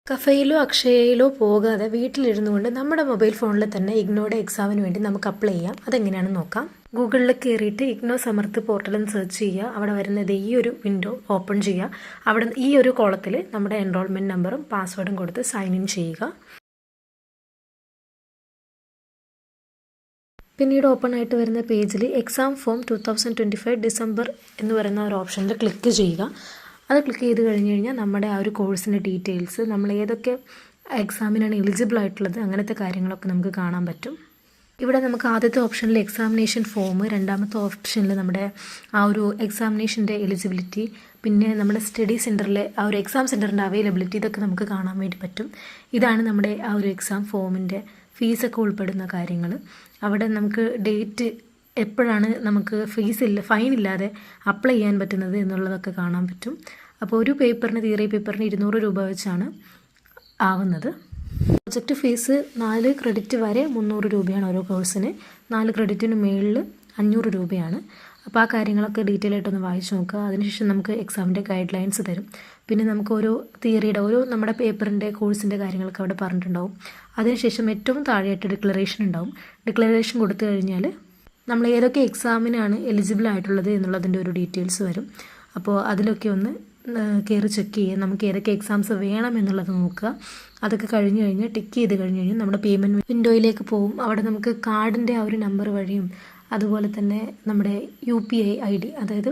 കഫേയിലോ അക്ഷയയിലോ പോകാതെ വീട്ടിലിരുന്നു കൊണ്ട് നമ്മുടെ മൊബൈൽ ഫോണിൽ തന്നെ ഇഗ്നോയുടെ എക്സാമിന് വേണ്ടി നമുക്ക് അപ്ലൈ ചെയ്യാം. അതെങ്ങനെയാണെന്ന് നോക്കാം. ഗൂഗിളിൽ കയറിയിട്ട് ഇഗ്നോ സമർത്ത് പോർട്ടൽ എന്ന് സെർച്ച് ചെയ്യുക. അവിടെ വരുന്നത് ഈ ഒരു വിൻഡോ ഓപ്പൺ ചെയ്യുക. അവിടെ ഈ ഒരു കോളത്തിൽ നമ്മുടെ എൻറോൾമെൻറ്റ് നമ്പറും പാസ്വേഡും കൊടുത്ത് സൈൻ ഇൻ ചെയ്യുക. പിന്നീട് ഓപ്പൺ ആയിട്ട് വരുന്ന പേജിൽ എക്സാം ഫോം 2025 ഡിസംബർ എന്ന് പറയുന്ന ഒരു ഓപ്ഷനിൽ ക്ലിക്ക് ചെയ്യുക. അത് ക്ലിക്ക് ചെയ്ത് കഴിഞ്ഞ് കഴിഞ്ഞാൽ നമ്മുടെ ആ ഒരു കോഴ്സിൻ്റെ ഡീറ്റെയിൽസ്, നമ്മൾ ഏതൊക്കെ എക്സാമിനാണ് എലിജിബിൾ ആയിട്ടുള്ളത്, അങ്ങനത്തെ കാര്യങ്ങളൊക്കെ നമുക്ക് കാണാൻ പറ്റും. ഇവിടെ നമുക്ക് ആദ്യത്തെ ഓപ്ഷനിൽ എക്സാമിനേഷൻ ഫോം, രണ്ടാമത്തെ ഓപ്ഷനിൽ നമ്മുടെ ആ ഒരു എക്സാമിനേഷൻ്റെ എലിജിബിലിറ്റി, പിന്നെ നമ്മുടെ സ്റ്റഡി സെൻറ്ററിലെ ആ ഒരു എക്സാം സെൻറ്ററിൻ്റെ അവൈലബിലിറ്റി, ഇതൊക്കെ നമുക്ക് കാണാൻ വേണ്ടി പറ്റും. ഇതാണ് നമ്മുടെ ആ ഒരു എക്സാം ഫോമിൻ്റെ ഫീസൊക്കെ ഉൾപ്പെടുന്ന കാര്യങ്ങൾ. അവിടെ നമുക്ക് ഡേറ്റ് എപ്പോഴാണ് നമുക്ക് ഫൈൻ ഇല്ലാതെ അപ്ലൈ ചെയ്യാൻ പറ്റുന്നത് എന്നുള്ളതൊക്കെ കാണാൻ പറ്റും. അപ്പോൾ ഒരു പേപ്പറിന്, തിയറി പേപ്പറിന് 200 രൂപ വെച്ചാണ് ആവുന്നത്. പ്രൊജക്റ്റ് ഫീസ് 4 ക്രെഡിറ്റ് വരെ 300 രൂപയാണ് ഓരോ കോഴ്സിന്. 4 ക്രെഡിറ്റിന് മുകളിൽ 500 രൂപയാണ്. അപ്പോൾ ആ കാര്യങ്ങളൊക്കെ ഡീറ്റെയിൽ ആയിട്ടൊന്ന് വായിച്ച് നോക്കുക. അതിനുശേഷം നമുക്ക് എക്സാമിൻ്റെ ഗൈഡ് ലൈൻസ് തരും. പിന്നെ നമുക്ക് ഓരോ തിയറിയുടെ, ഓരോ നമ്മുടെ പേപ്പറിൻ്റെ കോഴ്സിൻ്റെ കാര്യങ്ങളൊക്കെ അവിടെ പറഞ്ഞിട്ടുണ്ടാവും. അതിനുശേഷം ഏറ്റവും താഴെയായിട്ട് ഡിക്ലറേഷൻ ഉണ്ടാവും. ഡിക്ലറേഷൻ കൊടുത്തു കഴിഞ്ഞാൽ നമ്മൾ ഏതൊക്കെ എക്സാമിനാണ് എലിജിബിൾ ആയിട്ടുള്ളത് എന്നുള്ളതിൻ്റെ ഒരു ഡീറ്റെയിൽസ് വരും. അപ്പോൾ അതിലൊക്കെ ഒന്ന് കയറി ചെക്ക് ചെയ്യുക. നമുക്ക് ഏതൊക്കെ എക്സാംസ് വേണം എന്നുള്ളത് നോക്കുക. അതൊക്കെ കഴിഞ്ഞ് കഴിഞ്ഞ് ടിക്ക് ചെയ്ത് കഴിഞ്ഞ് കഴിഞ്ഞാൽ നമ്മുടെ പേയ്മെൻറ്റ് വിൻഡോയിലേക്ക് പോകും. അവിടെ നമുക്ക് കാർഡിൻ്റെ ആ ഒരു നമ്പർ വഴിയും അതുപോലെ തന്നെ നമ്മുടെ UPI ID, അതായത്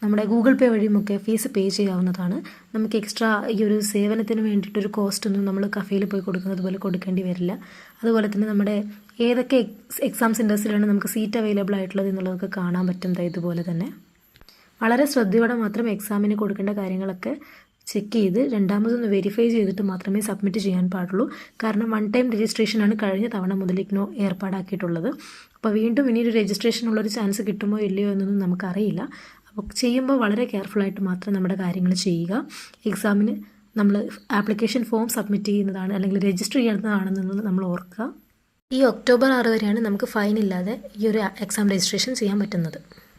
നമ്മുടെ ഗൂഗിൾ പേ വഴിയുമൊക്കെ ഫീസ് പേ ചെയ്യാവുന്നതാണ്. നമുക്ക് എക്സ്ട്രാ ഈ ഒരു സേവനത്തിന് വേണ്ടിയിട്ടൊരു കോസ്റ്റൊന്നും നമ്മൾ കഫേയിൽ പോയി കൊടുക്കുന്നത് പോലെ കൊടുക്കേണ്ടി വരില്ല. അതുപോലെ തന്നെ നമ്മുടെ ഏതൊക്കെ എക്സാം സെൻറ്റേഴ്സിലാണ് നമുക്ക് സീറ്റ് അവൈലബിൾ ആയിട്ടുള്ളത് എന്നുള്ളതൊക്കെ കാണാൻ പറ്റും. ഇതുപോലെ തന്നെ വളരെ ശ്രദ്ധയോടെ മാത്രം എക്സാമിന് കൊടുക്കേണ്ട കാര്യങ്ങളൊക്കെ ചെക്ക് ചെയ്ത് രണ്ടാമതൊന്ന് വെരിഫൈ ചെയ്തിട്ട് മാത്രമേ സബ്മിറ്റ് ചെയ്യാൻ പാടുള്ളൂ. കാരണം 1 ടൈം രജിസ്ട്രേഷനാണ് കഴിഞ്ഞ തവണ മുതൽ ഇഗ്നോ ഏർപ്പാടാക്കിയിട്ടുള്ളത്. അപ്പോൾ വീണ്ടും ഇനിയൊരു രജിസ്ട്രേഷനുള്ളൊരു ചാൻസ് കിട്ടുമോ ഇല്ലയോ എന്നൊന്നും നമുക്കറിയില്ല. അപ്പോൾ ചെയ്യുമ്പോൾ വളരെ കെയർഫുള്ളായിട്ട് മാത്രം നമ്മുടെ കാര്യങ്ങൾ ചെയ്യുക. എക്സാമിന് നമ്മൾ ആപ്ലിക്കേഷൻ ഫോം സബ്മിറ്റ് ചെയ്യുന്നതാണ് അല്ലെങ്കിൽ രജിസ്റ്റർ ചെയ്യുന്നതാണെന്നുള്ളത് നമ്മൾ ഓർക്കുക. ഈ ഒക്ടോബർ 6 വരെയാണ് നമുക്ക് ഫൈൻ ഇല്ലാതെ ഈ ഒരു എക്സാം രജിസ്ട്രേഷൻ ചെയ്യാൻ പറ്റുന്നത്.